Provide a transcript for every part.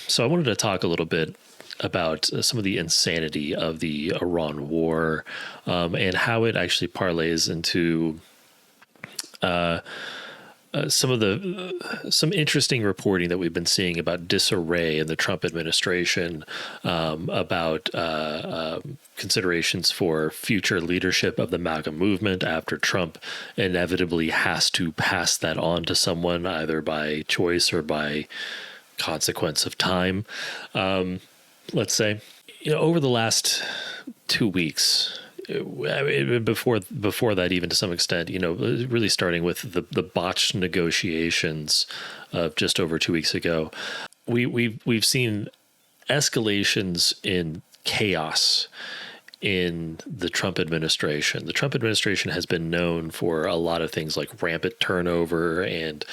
So I wanted to talk a little bit about some of the insanity of the Iran war, and how it actually parlays into some interesting reporting that we've been seeing about disarray in the Trump administration, about considerations for future leadership of the MAGA movement after Trump inevitably has to pass that on to someone, either by choice or by consequence of time. Let's say, over the last 2 weeks, before that, even to some extent, really starting with the botched negotiations of just over 2 weeks ago, we've seen escalations in chaos in the Trump administration. The Trump administration has been known for a lot of things like rampant turnover and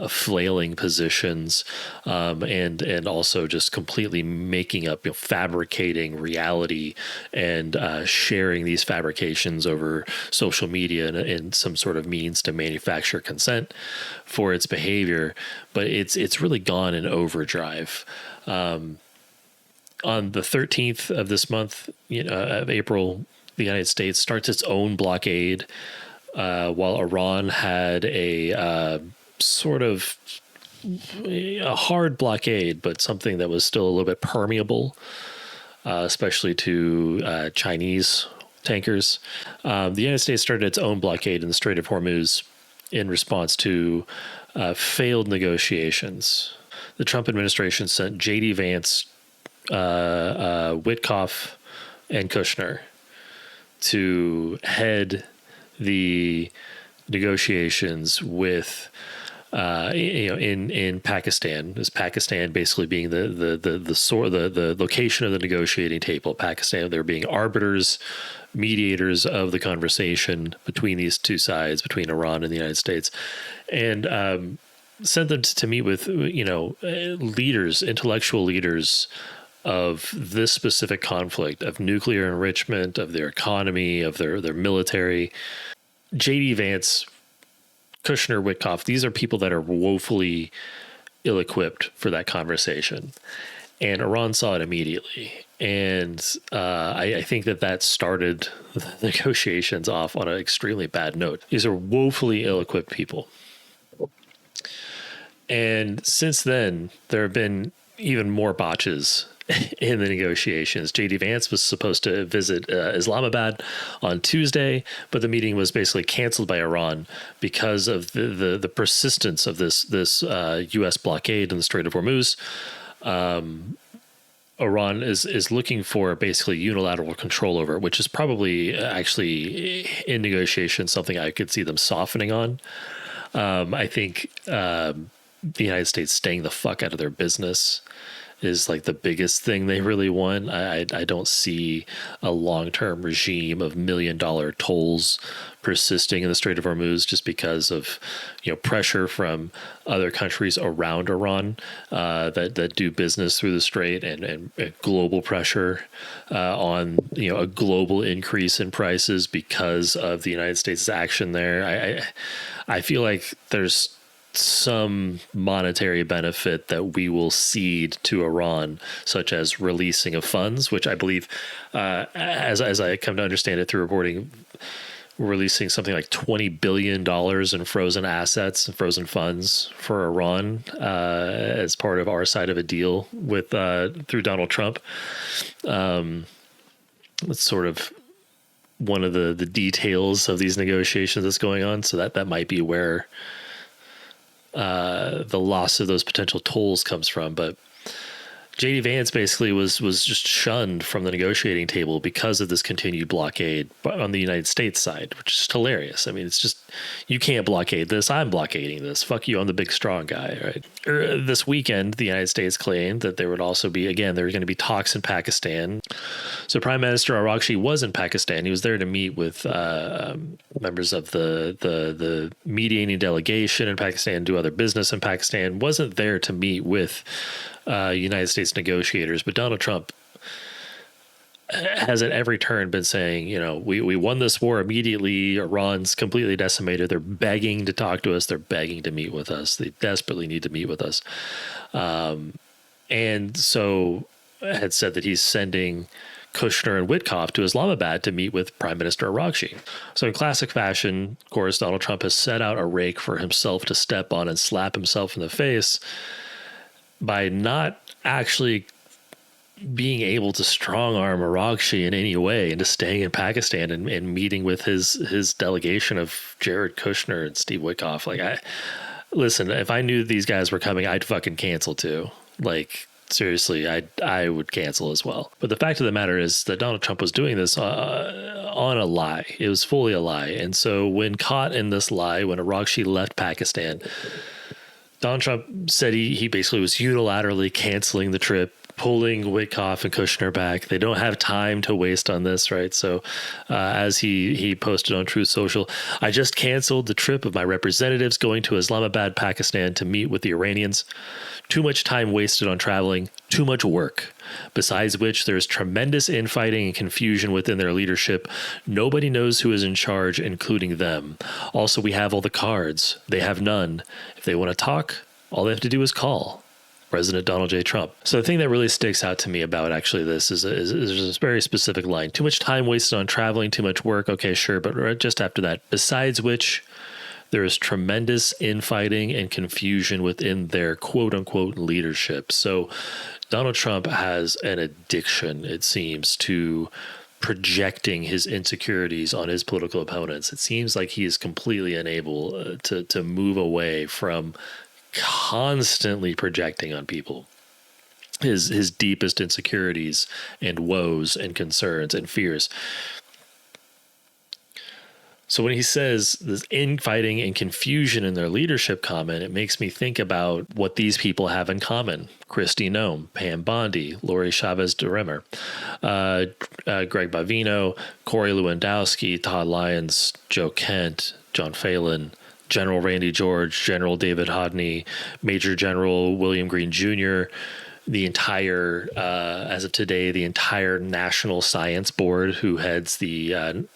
flailing positions, and also just completely making up, fabricating reality and sharing these fabrications over social media and some sort of means to manufacture consent for its behavior. But it's really gone in overdrive. On the 13th of this month, of April, the United States starts its own blockade, while Iran had a sort of a hard blockade, but something that was still a little bit permeable, especially to Chinese tankers. The United States started its own blockade in the Strait of Hormuz in response to failed negotiations. The Trump administration sent J.D. Vance, Witkoff, and Kushner to head the negotiations with, in Pakistan. As Pakistan basically being the location of the negotiating table. Pakistan, they're being arbiters, mediators of the conversation between these two sides, between Iran and the United States, and sent them to meet with leaders, intellectual leaders of this specific conflict, of nuclear enrichment, of their economy, of their military. J.D. Vance, Kushner, Witkoff, these are people that are woefully ill-equipped for that conversation. And Iran saw it immediately. And I think that started the negotiations off on an extremely bad note. These are woefully ill-equipped people. And since then, there have been even more botches in the negotiations. J.D. Vance was supposed to visit Islamabad on Tuesday, but the meeting was basically canceled by Iran because of the persistence of this U.S. blockade in the Strait of Hormuz. Iran is looking for basically unilateral control over it, which is probably actually in negotiations something I could see them softening on. I think the United States staying the fuck out of their business is like the biggest thing they really want. I don't see a long-term regime of $1 million tolls persisting in the Strait of Hormuz just because of pressure from other countries around Iran that do business through the strait, and global pressure on a global increase in prices because of the United States' action there. I feel like there's some monetary benefit that we will cede to Iran, such as releasing of funds, which I believe, as I come to understand it through reporting, releasing something like $20 billion in frozen assets and frozen funds for Iran as part of our side of a deal with through Donald Trump. That's sort of one of the details of these negotiations that's going on. So that might be where the loss of those potential tolls comes from. But J.D. Vance basically was just shunned from the negotiating table because of this continued blockade on the United States side, which is hilarious. I mean, it's just, you can't blockade this. I'm blockading this. Fuck you. I'm the big strong guy, right? This weekend, the United States claimed that there would also be, again, there were going to be talks in Pakistan. So Prime Minister Arakshi was in Pakistan. He was there to meet with members of the mediating delegation in Pakistan, do other business in Pakistan. Wasn't there to meet with United States negotiators, but Donald Trump has at every turn been saying, we won this war immediately. Iran's completely decimated. They're begging to talk to us. They're begging to meet with us. They desperately need to meet with us. And so had said that he's sending Kushner and Witkoff to Islamabad to meet with Prime Minister Arakshi. So in classic fashion, of course, Donald Trump has set out a rake for himself to step on and slap himself in the face by not actually being able to strong arm Arakshi in any way into staying in Pakistan and meeting with his delegation of Jared Kushner and Steve Witkoff. Like, listen, if I knew these guys were coming, I'd fucking cancel too. Like, seriously, I would cancel as well. But the fact of the matter is that Donald Trump was doing this on a lie. It was fully a lie. And so when caught in this lie, when Arakshi left Pakistan, Donald Trump said he basically was unilaterally canceling the trip, pulling Witkoff and Kushner back. They don't have time to waste on this, right? So as he posted on Truth Social, I just canceled the trip of my representatives going to Islamabad, Pakistan to meet with the Iranians. Too much time wasted on traveling, too much work. Besides which, there's tremendous infighting and confusion within their leadership. Nobody knows who is in charge, including them. Also, we have all the cards. They have none. If they want to talk, all they have to do is call. President Donald J. Trump. So the thing that really sticks out to me about actually this is this very specific line. Too much time wasted on traveling, too much work. Okay, sure. But just after that, besides which, there is tremendous infighting and confusion within their quote unquote leadership. So Donald Trump has an addiction, it seems, to projecting his insecurities on his political opponents. It seems like he is completely unable to move away from constantly projecting on people his deepest insecurities and woes and concerns and fears. So when he says this infighting and confusion in their leadership comment, it makes me think about what these people have in common. Kristi Noem, Pam Bondi, Lori Chavez DeRemer, Greg Bavino, Corey Lewandowski, Todd Lyons, Joe Kent, John Phelan, General Randy George, General David Hodney, Major General William Green Jr., the entire, as of today, the entire National Science Board, who heads the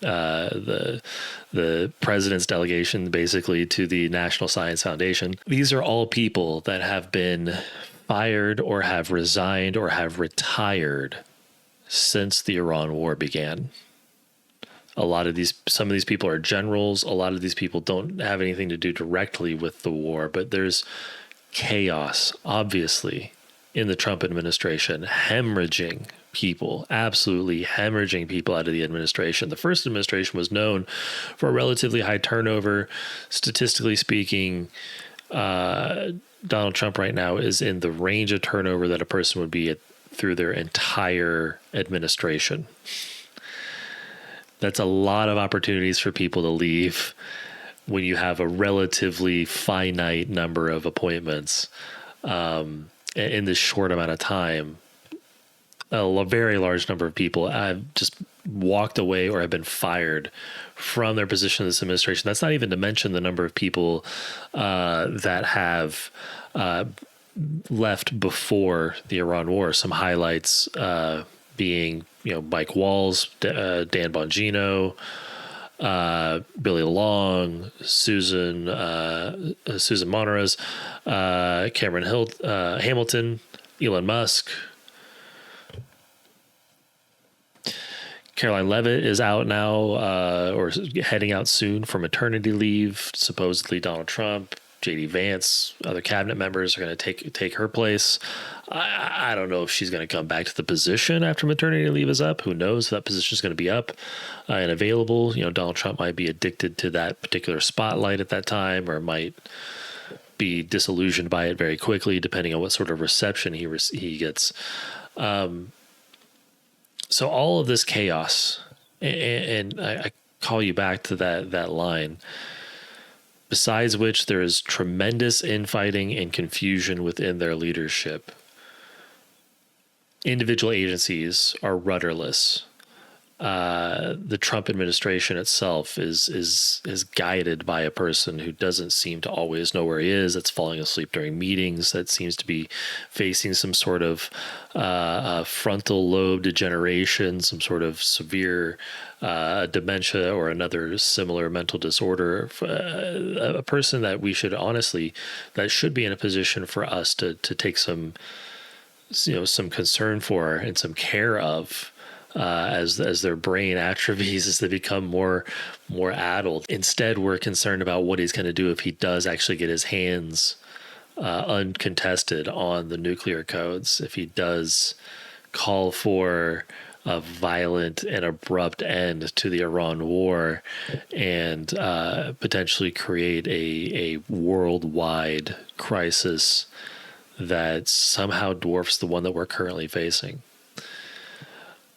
president's delegation, basically, to the National Science Foundation. These are all people that have been fired or have resigned or have retired since the Iran war began. Some of these people are generals. A lot of these people don't have anything to do directly with the war, but there's chaos, obviously, in the Trump administration, hemorrhaging people, absolutely hemorrhaging people out of the administration. The first administration was known for a relatively high turnover. Statistically speaking, Donald Trump right now is in the range of turnover that a person would be at through their entire administration. That's a lot of opportunities for people to leave when you have a relatively finite number of appointments. In this short amount of time, a very large number of people have just walked away or have been fired from their position in this administration. That's not even to mention the number of people that have left before the Iran war. Some highlights being, Mike Walls, Dan Bongino, Billy Long, Susan Monarez, Cameron Hamilton, Elon Musk. Caroline Leavitt is out now, or heading out soon for maternity leave. Supposedly Donald Trump, J.D. Vance, other cabinet members are going to take her place. I don't know if she's going to come back to the position after maternity leave is up. Who knows if that position is going to be up and available. Donald Trump might be addicted to that particular spotlight at that time, or might be disillusioned by it very quickly, depending on what sort of reception he gets. So all of this chaos, and I call you back to that line, besides which there is tremendous infighting and confusion within their leadership. Individual agencies are rudderless. The Trump administration itself is guided by a person who doesn't seem to always know where he is, that's falling asleep during meetings, that seems to be facing some sort of frontal lobe degeneration, some sort of severe dementia or another similar mental disorder. A person that we should honestly, that should be in a position for us to take some some concern for and some care of, as their brain atrophies, as they become more addled. Instead, we're concerned about what he's going to do if he does actually get his hands uncontested on the nuclear codes, if he does call for a violent and abrupt end to the Iran war, and potentially create a worldwide crisis that somehow dwarfs the one that we're currently facing.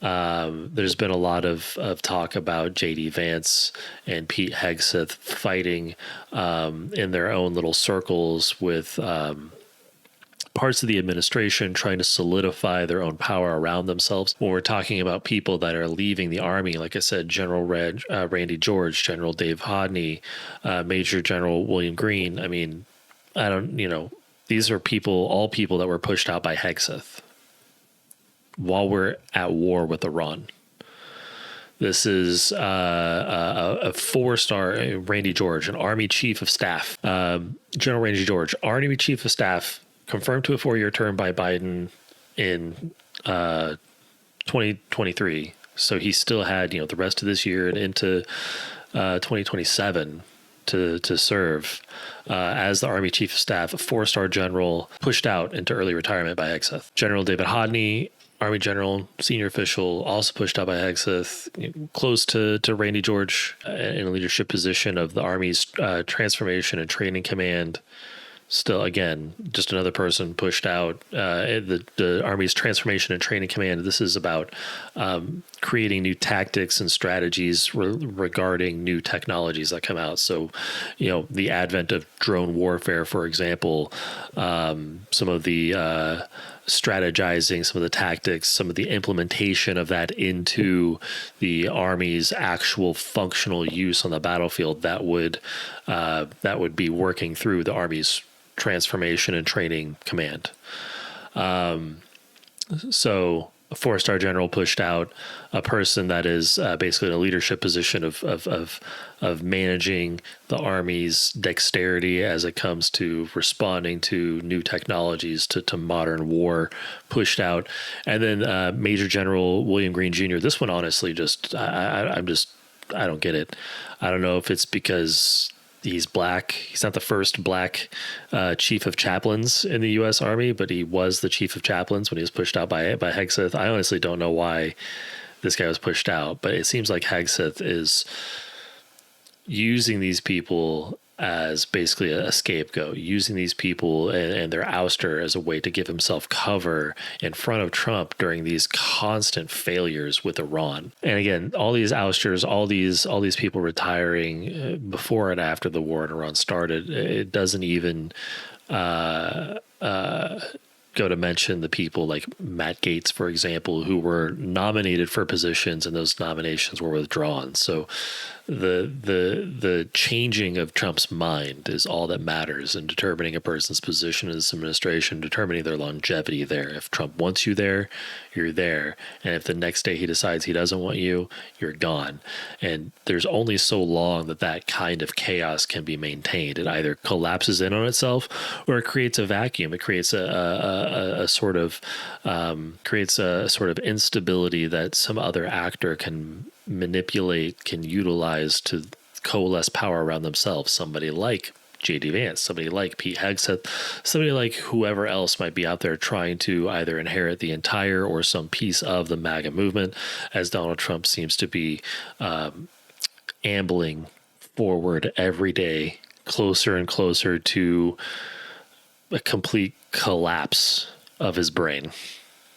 There's been a lot of talk about J.D. Vance and Pete Hegseth fighting in their own little circles with parts of the administration, trying to solidify their own power around themselves. When we're talking about people that are leaving the Army, like I said, General Randy George, General Dave Hodney, Major General William Green, I mean, these are all people that were pushed out by Hegseth while we're at war with Iran. This is a 4-star Randy George, an Army Chief of Staff. General Randy George, Army Chief of Staff, confirmed to a 4-year term by Biden in 2023. So he still had, the rest of this year and into 2027 to serve as the Army Chief of Staff. A 4-star general pushed out into early retirement by Hegseth. General David Hodney, Army General, senior official, also pushed out by Hegseth, close to Randy George, in a leadership position of the Army's Transformation and Training Command. Still, again, just another person pushed out. The Army's Transformation and Training Command. This is about creating new tactics and strategies regarding new technologies that come out. So, the advent of drone warfare, for example, some of the strategizing, some of the tactics, some of the implementation of that into the Army's actual functional use on the battlefield, that would be working through the Army's Transformation and Training Command. So a 4-star general pushed out, a person that is basically in a leadership position of managing the Army's dexterity as it comes to responding to new technologies, to modern war, pushed out. And then Major General William Green Jr. This one, honestly, I don't get it. I don't know if it's because he's black. He's not the first black chief of chaplains in the U.S. Army, but he was the chief of chaplains when he was pushed out by Hegseth. I honestly don't know why this guy was pushed out, but it seems like Hegseth is using these people as basically a scapegoat, using these people and their ouster as a way to give himself cover in front of Trump during these constant failures with Iran. And again, all these ousters, all these people retiring before and after the war in Iran started, it doesn't even go to mention the people like Matt Gaetz, for example, who were nominated for positions and those nominations were withdrawn. So the changing of Trump's mind is all that matters in determining a person's position in this administration, determining their longevity there. If Trump wants you there, you're there. And if the next day he decides he doesn't want you, you're gone. And there's only so long that kind of chaos can be maintained. It either collapses in on itself or it creates a vacuum. It creates a sort of instability that some other actor can manipulate, can utilize to coalesce power around themselves. Somebody like J.D. Vance, somebody like Pete Hegseth, somebody like whoever else might be out there trying to either inherit the entire or some piece of the MAGA movement, as Donald Trump seems to be ambling forward every day, closer and closer to a complete collapse of his brain.